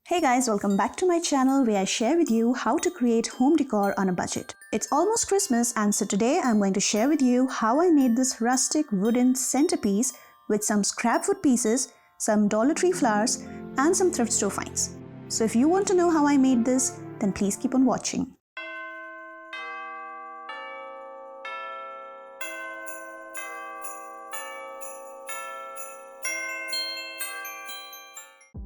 Hey guys, welcome back to my channel where I share with you how to create home decor on a budget. It's almost Christmas and so today I'm going to share with you how I made this rustic wooden centerpiece with some scrap wood pieces, some Dollar Tree flowers and some thrift store finds. So if you want to know how I made this, then please keep on watching.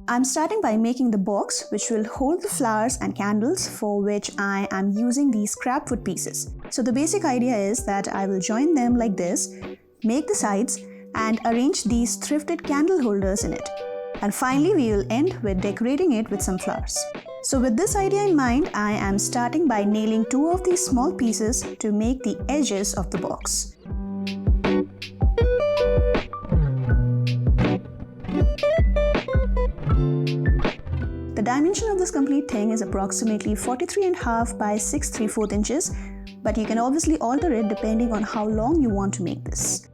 I'm starting by making the box which will hold the flowers and candles, for which I am using these scrap wood pieces. So the basic idea is that I will join them like this, make the sides and arrange these thrifted candle holders in it. And finally we will end with decorating it with some flowers. So with this idea in mind, I am starting by nailing two of these small pieces to make the edges of the box. The dimension of this complete thing is approximately 43.5 by 6 3/4 inches, but you can obviously alter it depending on how long you want to make this.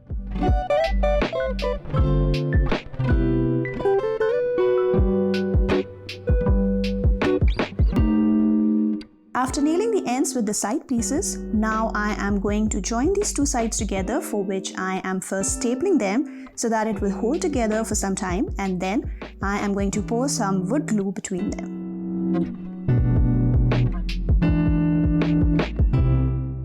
After nailing the ends with the side pieces, now I am going to join these two sides together, for which I am first stapling them so that it will hold together for some time, and then I am going to pour some wood glue between them.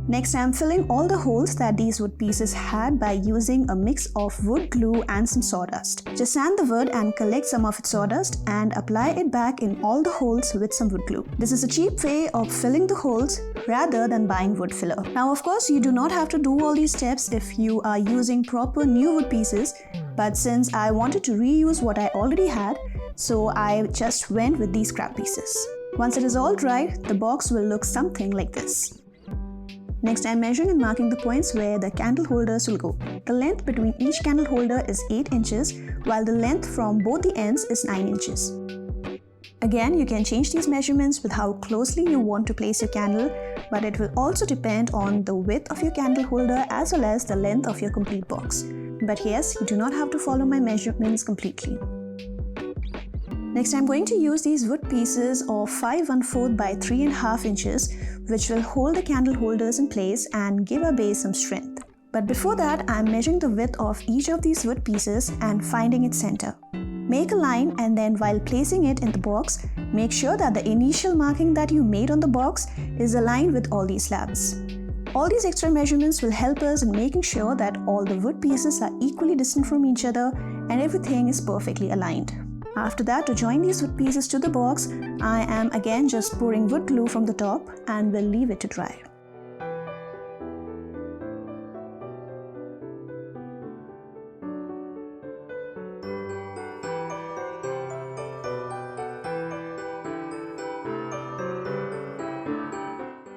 Next, I am filling all the holes that these wood pieces had by using a mix of wood glue and some sawdust. Just sand the wood and collect some of its sawdust and apply it back in all the holes with some wood glue. This is a cheap way of filling the holes rather than buying wood filler. Now, of course, you do not have to do all these steps if you are using proper new wood pieces, but since I wanted to reuse what I already had, so I just went with these scrap pieces. Once it is all dry, the box will look something like this. Next, I am measuring and marking the points where the candle holders will go. The length between each candle holder is 8 inches, while the length from both the ends is 9 inches. Again, you can change these measurements with how closely you want to place your candle, but it will also depend on the width of your candle holder as well as the length of your complete box. But yes, you do not have to follow my measurements completely. Next, I'm going to use these wood pieces of 5 1/4 by 3.5 inches, which will hold the candle holders in place and give our base some strength. But before that, I'm measuring the width of each of these wood pieces and finding its center. Make a line, and then while placing it in the box, make sure that the initial marking that you made on the box is aligned with all these slabs. All these extra measurements will help us in making sure that all the wood pieces are equally distant from each other and everything is perfectly aligned. After that, to join these wood pieces to the box, I am again just pouring wood glue from the top and will leave it to dry.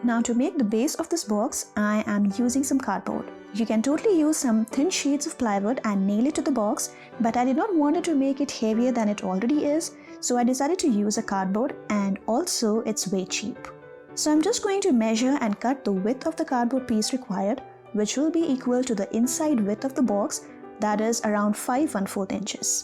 Now, to make the base of this box, I am using some cardboard. You can totally use some thin sheets of plywood and nail it to the box, but I did not want it to make it heavier than it already is, so I decided to use a cardboard, and also it's way cheap. So I'm just going to measure and cut the width of the cardboard piece required, which will be equal to the inside width of the box, that is around 5 1/4 inches.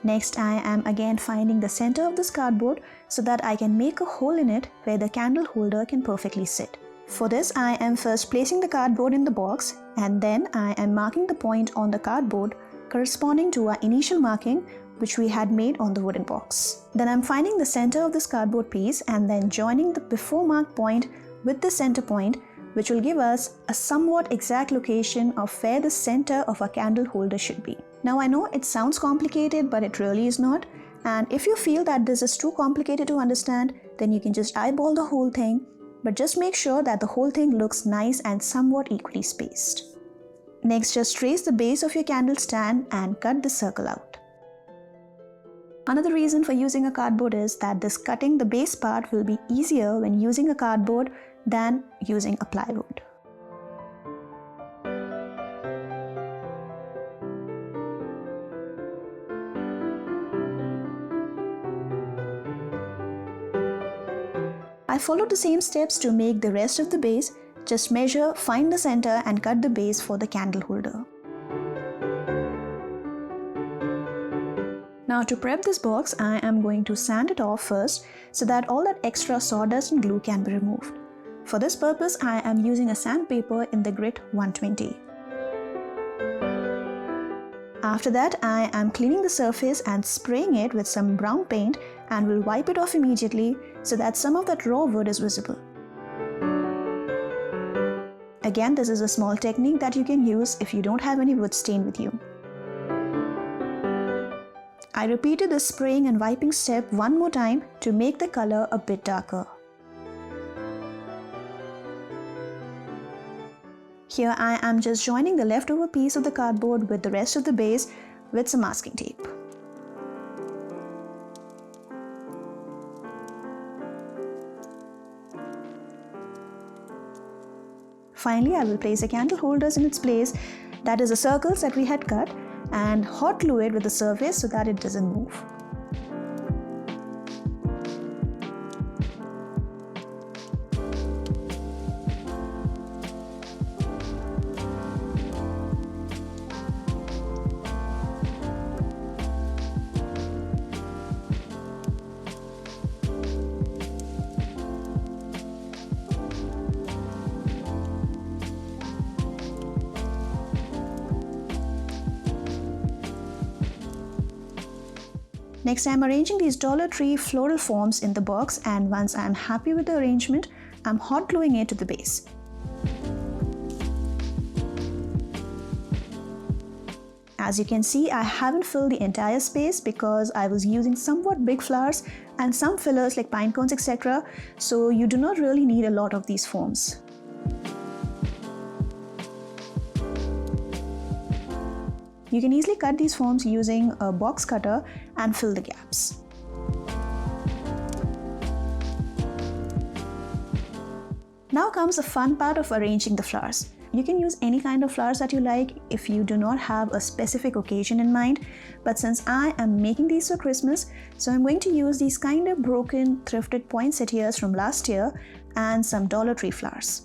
Next, I am again finding the center of this cardboard so that I can make a hole in it where the candle holder can perfectly sit. For this, I am first placing the cardboard in the box, and then I am marking the point on the cardboard corresponding to our initial marking which we had made on the wooden box. Then I'm finding the center of this cardboard piece and then joining the before marked point with the center point, which will give us a somewhat exact location of where the center of our candle holder should be. Now, I know it sounds complicated, but it really is not. And if you feel that this is too complicated to understand, then you can just eyeball the whole thing, but just make sure that the whole thing looks nice and somewhat equally spaced. Next, just trace the base of your candle stand and cut the circle out. Another reason for using a cardboard is that this cutting the base part will be easier when using a cardboard than using a plywood. I followed the same steps to make the rest of the base. Just measure, find the center and cut the base for the candle holder. Now to prep this box, I am going to sand it off first so that all that extra sawdust and glue can be removed. For this purpose, I am using a sandpaper in the grit 120. After that, I am cleaning the surface and spraying it with some brown paint and will wipe it off immediately so that some of that raw wood is visible. Again, this is a small technique that you can use if you don't have any wood stain with you. I repeated the spraying and wiping step one more time to make the color a bit darker. Here I am just joining the leftover piece of the cardboard with the rest of the base with some masking tape. Finally, I will place the candle holders in its place, that is the circles that we had cut, and hot glue it with the surface so that it doesn't move. Next, I am arranging these Dollar Tree floral forms in the box, and once I am happy with the arrangement, I am hot gluing it to the base. As you can see, I haven't filled the entire space because I was using somewhat big flowers and some fillers like pine cones, etc. So you do not really need a lot of these forms. You can easily cut these forms using a box cutter and fill the gaps. Now comes the fun part of arranging the flowers. You can use any kind of flowers that you like if you do not have a specific occasion in mind, but since I am making these for Christmas, so I'm going to use these kind of broken thrifted poinsettias from last year and some Dollar Tree flowers.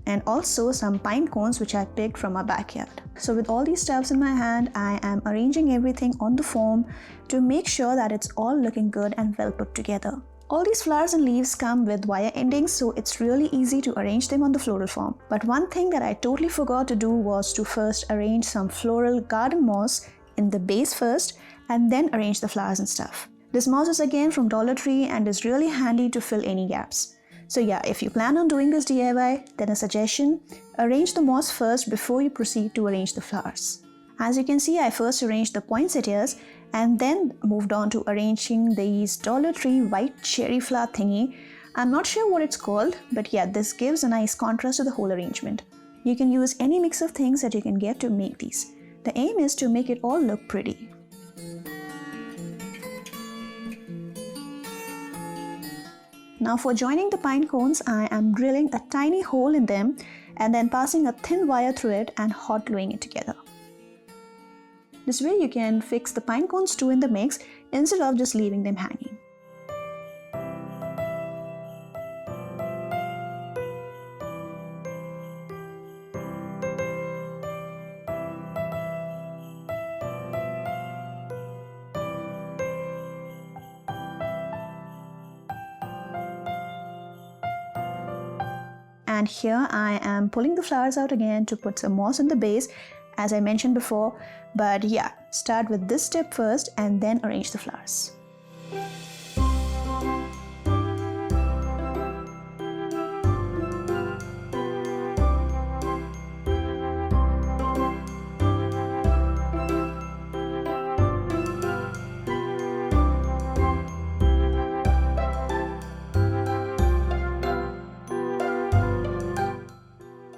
And also some pine cones which I picked from our backyard. So with all these stuffs in my hand, I am arranging everything on the foam to make sure that it's all looking good and well put together. All these flowers and leaves come with wire endings, so it's really easy to arrange them on the floral form. But one thing that I totally forgot to do was to first arrange some floral garden moss in the base first and then arrange the flowers and stuff. This moss is again from Dollar Tree and is really handy to fill any gaps. So yeah, if you plan on doing this DIY, then a suggestion, arrange the moss first before you proceed to arrange the flowers. As you can see, I first arranged the poinsettias and then moved on to arranging these Dollar Tree white cherry flower thingy. I'm not sure what it's called, but yeah, this gives a nice contrast to the whole arrangement. You can use any mix of things that you can get to make these. The aim is to make it all look pretty. Now for joining the pine cones, I am drilling a tiny hole in them and then passing a thin wire through it and hot gluing it together. This way you can fix the pine cones too in the mix instead of just leaving them hanging. And here I am pulling the flowers out again to put some moss in the base, as I mentioned before. But yeah, start with this step first and then arrange the flowers.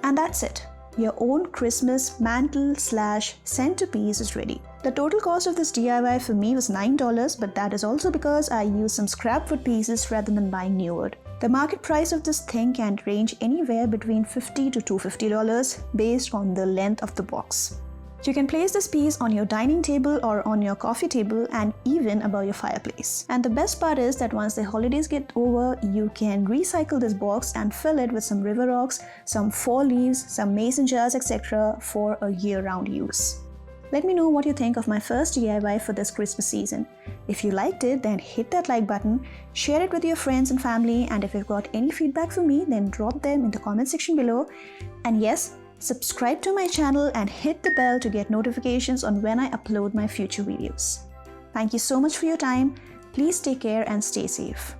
And that's it. Your own Christmas mantle / centerpiece is ready. The total cost of this DIY for me was $9, but that is also because I used some scrap wood pieces rather than buying new wood. The market price of this thing can range anywhere between $50 to $250 based on the length of the box. You can place this piece on your dining table or on your coffee table and even above your fireplace. And the best part is that once the holidays get over, you can recycle this box and fill it with some river rocks, some fall leaves, some mason jars, etc. for a year-round use. Let me know what you think of my first DIY for this Christmas season. If you liked it, then hit that like button, share it with your friends and family, and if you've got any feedback for me, then drop them in the comment section below. And yes, subscribe to my channel and hit the bell to get notifications on when I upload my future videos. Thank you so much for your time. Please take care and stay safe.